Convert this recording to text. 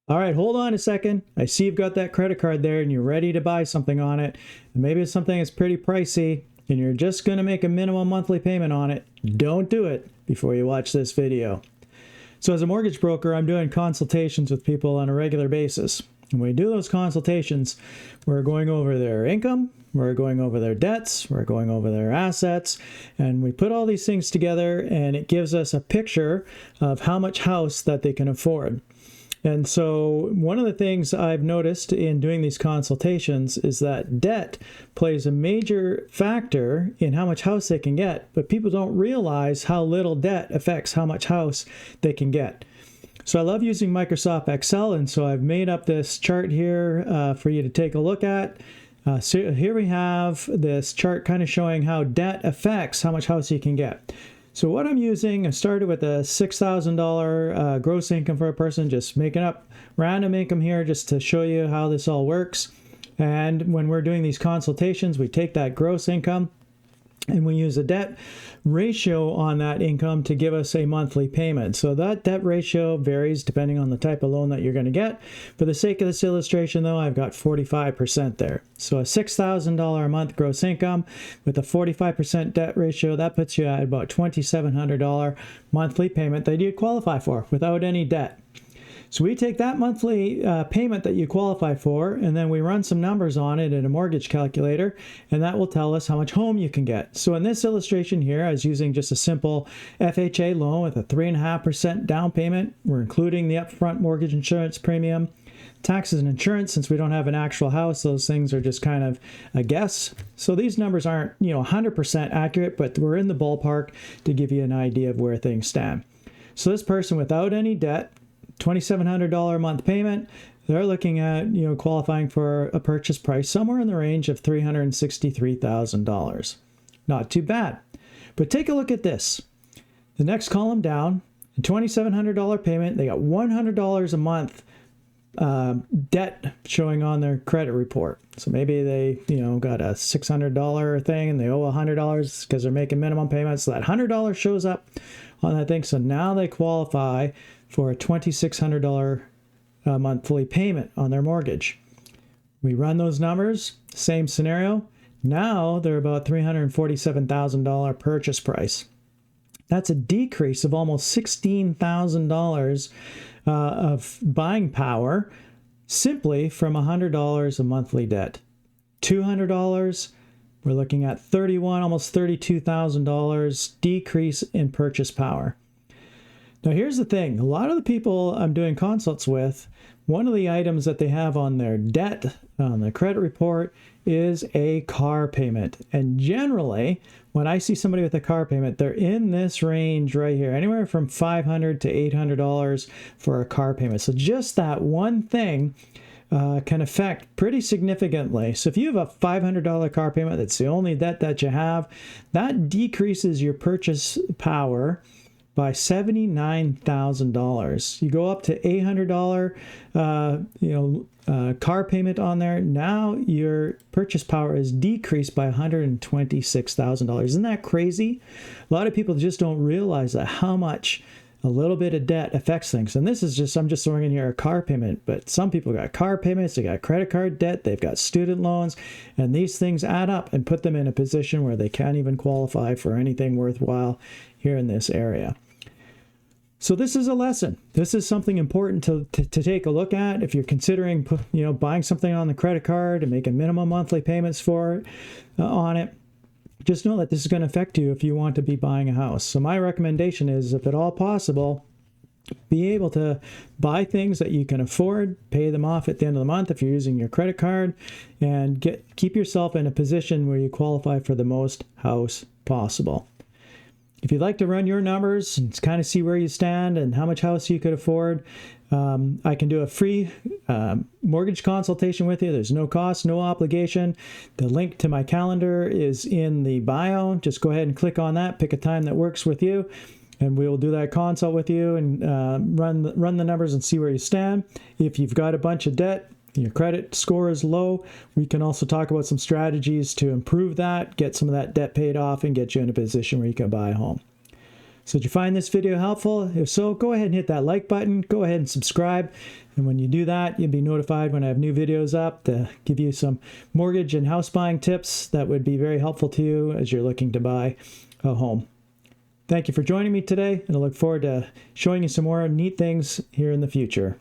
All right, hold on a second. I see you've got that credit card there and you're ready to buy something on it. And maybe it's something that's pretty pricey and you're just going to make a minimum monthly payment on it. Don't do it before you watch this video. So as a mortgage broker, I'm doing consultations with people on a regular basis. And when we do those consultations, we're going over their income, we're going over their debts, we're going over their assets, and we put all these things together and it gives us a picture of how much house that they can afford. And so one of the things I've noticed in doing these consultations is that debt plays a major factor in how much house they can get, but people don't realize how little debt affects how much house they can get. So I love using Microsoft Excel, and so I've made up this chart here for you to take a look at. So here we have this chart kind of showing how debt affects how much house you can get. So what I'm using, I started with a $6,000 gross income for a person, just making up random income here just to show you how this all works. And when we're doing these consultations, we take that gross income and we use a debt ratio on that income to give us a monthly payment. So that debt ratio varies depending on the type of loan that you're going to get. For the sake of this illustration, though, I've got 45% there. So a $6,000 a month gross income with a 45% debt ratio, that puts you at about $2,700 monthly payment that you'd qualify for without any debt. So we take that monthly payment that you qualify for, and then we run some numbers on it in a mortgage calculator, and that will tell us how much home you can get. So in this illustration here, I was using just a simple FHA loan with a 3.5% down payment. We're including the upfront mortgage insurance premium, taxes and insurance. Since we don't have an actual house, those things are just kind of a guess. So these numbers aren't, 100% accurate, but we're in the ballpark to give you an idea of where things stand. So this person without any debt, $2,700 a month payment, they're looking at qualifying for a purchase price somewhere in the range of $363,000. Not too bad. But take a look at this. The next column down, a $2,700 payment, they got $100 a month debt showing on their credit report. So maybe they got a $600 thing and they owe $100 because they're making minimum payments. So that $100 shows up on that thing. So now they qualify for a $2,600 monthly payment on their mortgage. We run those numbers, same scenario. Now they're about $347,000 purchase price. That's a decrease of almost $16,000 of buying power simply from $100 of monthly debt. $200, we're looking at almost $32,000 decrease in purchase power. Now, here's the thing. A lot of the people I'm doing consults with, one of the items that they have on their debt, on their credit report, is a car payment. And generally, when I see somebody with a car payment, they're in this range right here, anywhere from $500 to $800 for a car payment. So just that one thing can affect pretty significantly. So if you have a $500 car payment, that's the only debt that you have, that decreases your purchase power by $79,000. You go up to $800, car payment on there. Now your purchase power is decreased by $126,000. Isn't that crazy? A lot of people just don't realize that how much a little bit of debt affects things. And this is just, I'm just throwing in here a car payment, but some people got car payments, they got credit card debt, they've got student loans, and these things add up and put them in a position where they can't even qualify for anything worthwhile here in this area. So this is a lesson. This is something important to take a look at if you're considering, buying something on the credit card and making minimum monthly payments for it, on it. Just know that this is going to affect you if you want to be buying a house. So my recommendation is, if at all possible, be able to buy things that you can afford, pay them off at the end of the month if you're using your credit card, and keep yourself in a position where you qualify for the most house possible. If you'd like to run your numbers and kind of see where you stand and how much house you could afford, I can do a free mortgage consultation with you. There's no cost, no obligation. The link to my calendar is in the bio. Just go ahead and click on that, pick a time that works with you, and we will do that consult with you and run the numbers and see where you stand. If you've got a bunch of debt, your credit score is low, we can also talk about some strategies to improve that, get some of that debt paid off, and get you in a position where you can buy a home. So did you find this video helpful? If so, go ahead and hit that like button. Go ahead and subscribe. And when you do that, you'll be notified when I have new videos up to give you some mortgage and house buying tips that would be very helpful to you as you're looking to buy a home. Thank you for joining me today, and I look forward to showing you some more neat things here in the future.